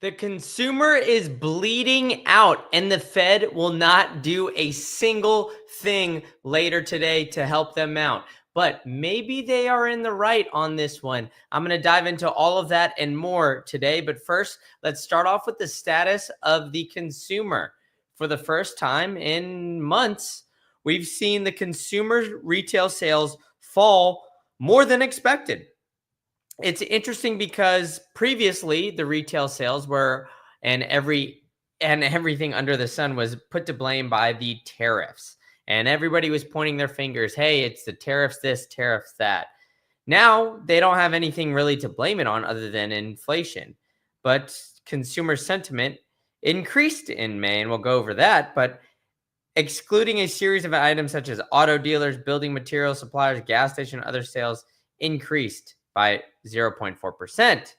The consumer is bleeding out, and the Fed will not do a single thing later today to help them out. But maybe they are in the right on this one. I'm going to dive into all of that and more today. But first, let's start off with the status of the consumer. For the first time in months, we've seen the consumer retail sales fall more than expected. It's interesting because previously the retail sales were and everything under the sun was put to blame by the tariffs. And everybody was pointing their fingers, hey, it's the tariffs this, tariffs that. Now they don't have anything really to blame it on other than inflation. But consumer sentiment increased in May, and we'll go over that. But excluding a series of items such as auto dealers, building material suppliers, gas station, other sales increased by 0.4%.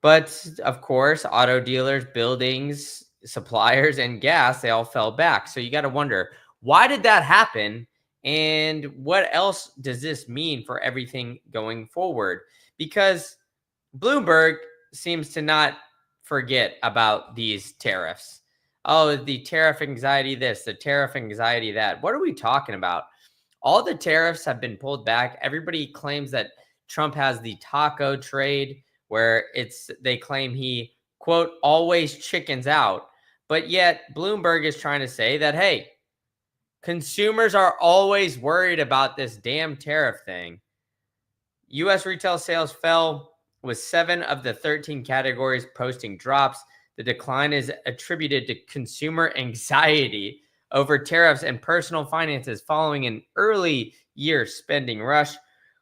But of course, auto dealers, buildings, suppliers, and gas, they all fell back. So you got to wonder, why did that happen? And what else does this mean for everything going forward? Because Bloomberg seems to not forget about these tariffs. Oh, the tariff anxiety this, the tariff anxiety that. What are we talking about? All the tariffs have been pulled back. Everybody claims that Trump has the taco trade where they claim he, quote, always chickens out. But yet Bloomberg is trying to say that, hey, consumers are always worried about this damn tariff thing. U.S. retail sales fell with 7 of the 13 categories posting drops. The decline is attributed to consumer anxiety over tariffs and personal finances following an early year spending rush,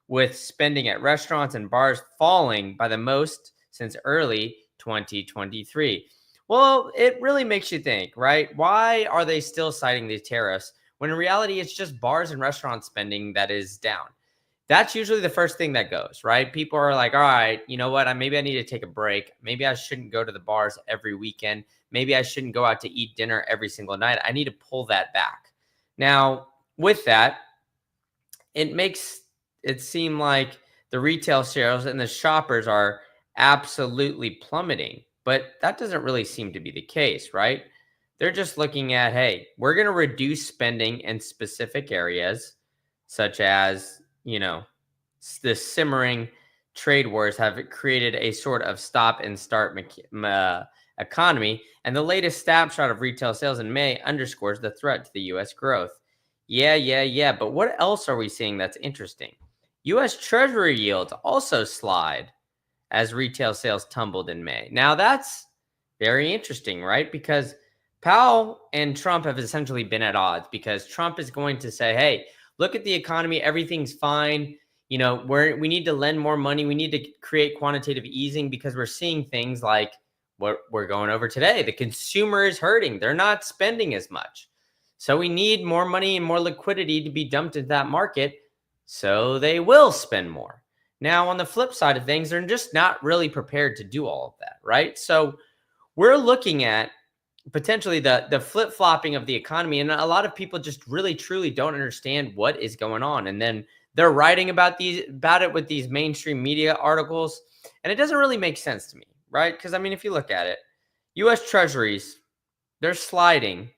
with spending at restaurants and bars falling by the most since early 2023. Well, it really makes you think, right? Why are they still citing these tariffs when in reality it's just bars and restaurant spending that is down? That's usually the first thing that goes, right? People are like, all right, you know what? Maybe I need to take a break. Maybe I shouldn't go to the bars every weekend. Maybe I shouldn't go out to eat dinner every single night. I need to pull that back. Now, with that, it makes it seem like the retail sales and the shoppers are absolutely plummeting, but that doesn't really seem to be the case, right? They're just looking at, hey, we're going to reduce spending in specific areas, such as, the simmering trade wars have created a sort of stop and start economy. And the latest snapshot of retail sales in May underscores the threat to the U.S. growth. Yeah. But what else are we seeing that's interesting? U.S. Treasury yields also slide as retail sales tumbled in May. Now, that's very interesting, right? Because Powell and Trump have essentially been at odds, because Trump is going to say, hey, look at the economy. Everything's fine. We need to lend more money. We need to create quantitative easing because we're seeing things like what we're going over today. The consumer is hurting. They're not spending as much. So we need more money and more liquidity to be dumped into that market, so they will spend more. Now, on the flip side of things, they're just not really prepared to do all of that, right? So we're looking at potentially the flip-flopping of the economy, and a lot of people just really truly don't understand what is going on. And then they're writing about it with these mainstream media articles, and it doesn't really make sense to me, right? Because if you look at it, US Treasuries, they're sliding,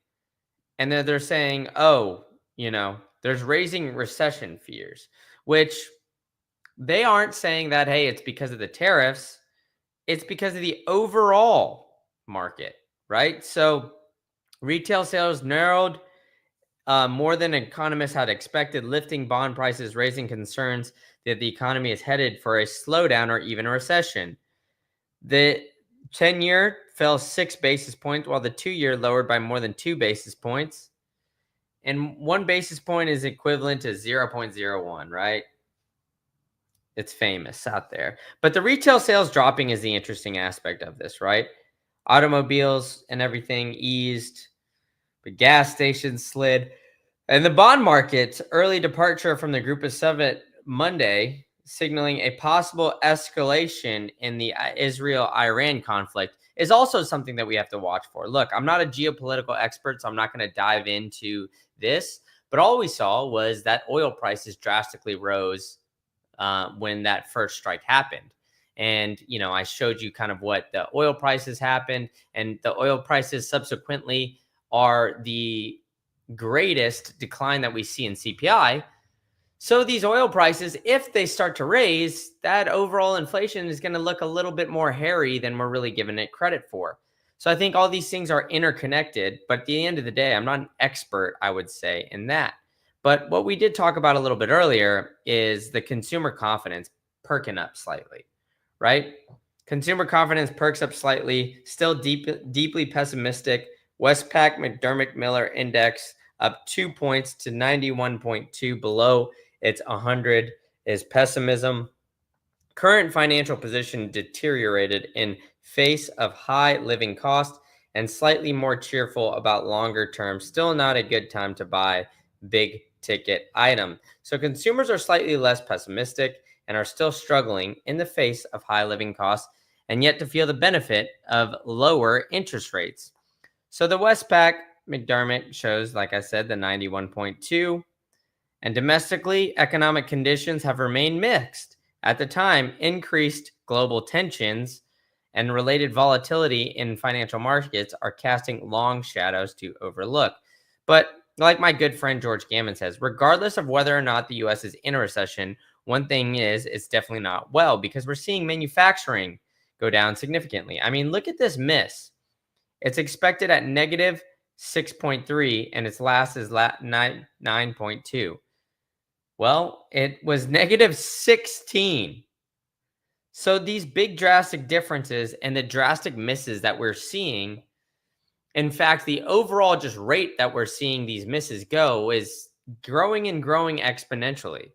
and then they're saying, oh, there's raising recession fears, which they aren't saying that, hey, it's because of the tariffs. It's because of the overall market, right? So retail sales narrowed more than economists had expected, lifting bond prices, raising concerns that the economy is headed for a slowdown or even a recession. The 10-year fell 6 basis points, while the 2-year lowered by more than 2 basis points. And 1 basis point is equivalent to 0.01, right? It's famous out there. But the retail sales dropping is the interesting aspect of this, right? Automobiles and everything eased. The gas stations slid. And the bond market's early departure from the Group of Seven Monday, signaling a possible escalation in the Israel-Iran conflict, is also something that we have to watch for. Look, I'm not a geopolitical expert, so I'm not going to dive into this. But all we saw was that oil prices drastically rose when that first strike happened. And, I showed you kind of what the oil prices happened, and the oil prices subsequently are the greatest decline that we see in CPI. So these oil prices, if they start to raise, that overall inflation is going to look a little bit more hairy than we're really giving it credit for. So I think all these things are interconnected, but at the end of the day, I'm not an expert, I would say, in that. But what we did talk about a little bit earlier is the consumer confidence perking up slightly, right? Consumer confidence perks up slightly, still deeply pessimistic. Westpac McDermott Miller Index up 2 points to 91.2, below its 100 is pessimism. Current financial position deteriorated in face of high living costs, and slightly more cheerful about longer term. Still not a good time to buy big ticket item. So consumers are slightly less pessimistic and are still struggling in the face of high living costs, and yet to feel the benefit of lower interest rates. So the Westpac McDermott shows, like I said, the 91.2. And domestically, economic conditions have remained mixed. At the time, increased global tensions and related volatility in financial markets are casting long shadows to overlook. But like my good friend George Gammon says, regardless of whether or not the US is in a recession, one thing is it's definitely not well, because we're seeing manufacturing go down significantly. I mean, look at this miss. It's expected at negative 6.3, and its last is 9.2. Well, it was negative 16. So these big drastic differences and the drastic misses that we're seeing, in fact, the overall just rate that we're seeing these misses go is growing and growing exponentially.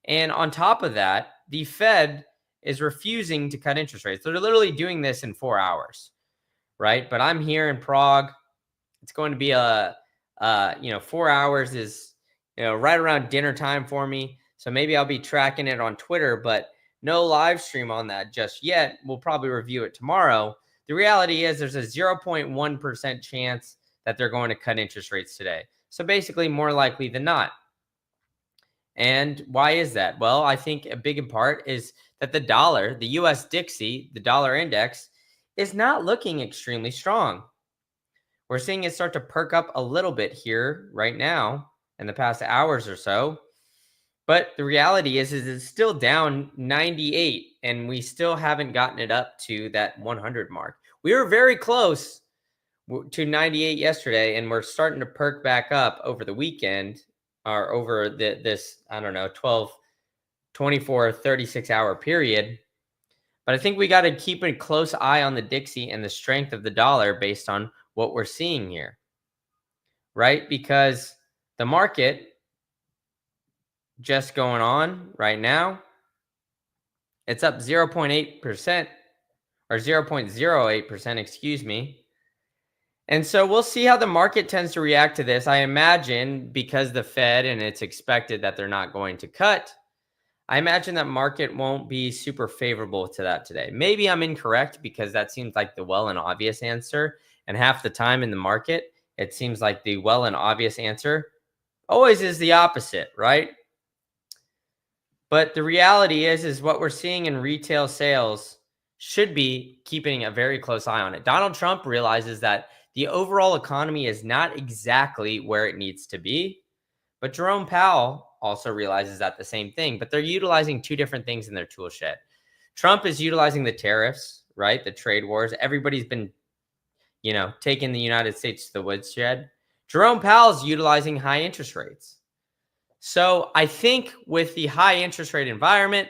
And on top of that, the Fed is refusing to cut interest rates. They're literally doing this in 4 hours, right? But I'm here in Prague. It's going to be 4 hours is, right around dinner time for me. So maybe I'll be tracking it on Twitter, but no live stream on that just yet. We'll probably review it tomorrow. The reality is there's a 0.1% chance that they're going to cut interest rates today. So basically more likely than not. And why is that? Well, I think a big in part is that the dollar, the US Dixie, the dollar index, is not looking extremely strong. We're seeing it start to perk up a little bit here right now in the past hours or so. But the reality is it's still down 98, and we still haven't gotten it up to that 100 mark. We were very close to 98 yesterday, and we're starting to perk back up over the weekend, or over this, 12, 24, 36-hour period. But I think we got to keep a close eye on the Dixie and the strength of the dollar based on what we're seeing here, right? Because the market just going on right now, it's up 0.8% or 0.08%, excuse me. And so we'll see how the market tends to react to this. I imagine because the Fed, and it's expected that they're not going to cut, I imagine that market won't be super favorable to that today. Maybe I'm incorrect, because that seems like the well and obvious answer. And half the time in the market, it seems like the well and obvious answer always is the opposite, right? But the reality is what we're seeing in retail sales should be keeping a very close eye on it. Donald Trump realizes that the overall economy is not exactly where it needs to be. But Jerome Powell also realizes that the same thing, but they're utilizing two different things in their tool shed. Trump is utilizing the tariffs, right? The trade wars. Everybody's been, taking the United States to the woodshed. Jerome Powell's utilizing high interest rates. So I think with the high interest rate environment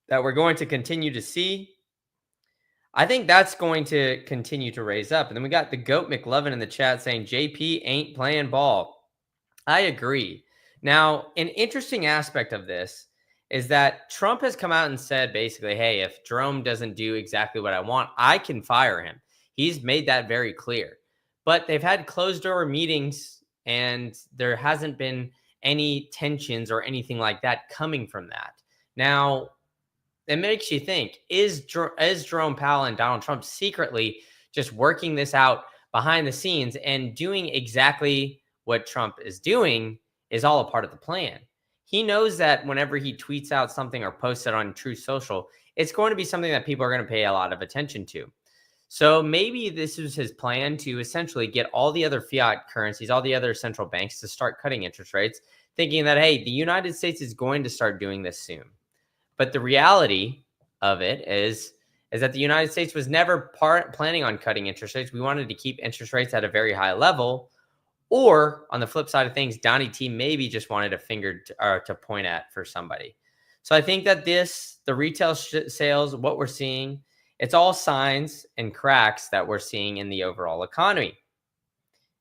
that we're going to continue to see, I think that's going to continue to raise up. And then we got the GOAT McLovin in the chat saying JP ain't playing ball. I agree. Now, an interesting aspect of this is that Trump has come out and said basically, hey, if Jerome doesn't do exactly what I want, I can fire him. He's made that very clear. But they've had closed door meetings, and there hasn't been any tensions or anything like that coming from that. Now, it makes you think, is Jerome Powell and Donald Trump secretly just working this out behind the scenes and doing exactly what Trump is doing is all a part of the plan? He knows that whenever he tweets out something or posts it on True Social, it's going to be something that people are going to pay a lot of attention to. So maybe this is his plan to essentially get all the other fiat currencies, all the other central banks to start cutting interest rates, thinking that, hey, the United States is going to start doing this soon. But the reality of it is that the United States was never planning on cutting interest rates. We wanted to keep interest rates at a very high level. Or on the flip side of things, Donnie T maybe just wanted a finger to point at for somebody. So I think that the retail sales, what we're seeing, it's all signs and cracks that we're seeing in the overall economy.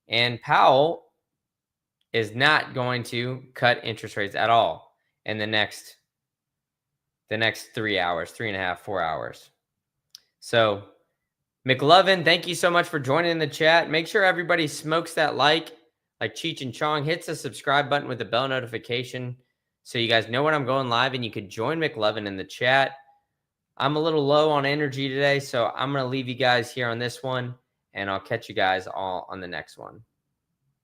And Powell is not going to cut interest rates at all in the next 3 hours, 3.5, 4 hours. So McLovin, thank you so much for joining in the chat. Make sure everybody smokes that like Cheech and Chong, hits the subscribe button with the bell notification so you guys know when I'm going live, and you could join McLovin in the chat. I'm a little low on energy today, so I'm going to leave you guys here on this one, and I'll catch you guys all on the next one.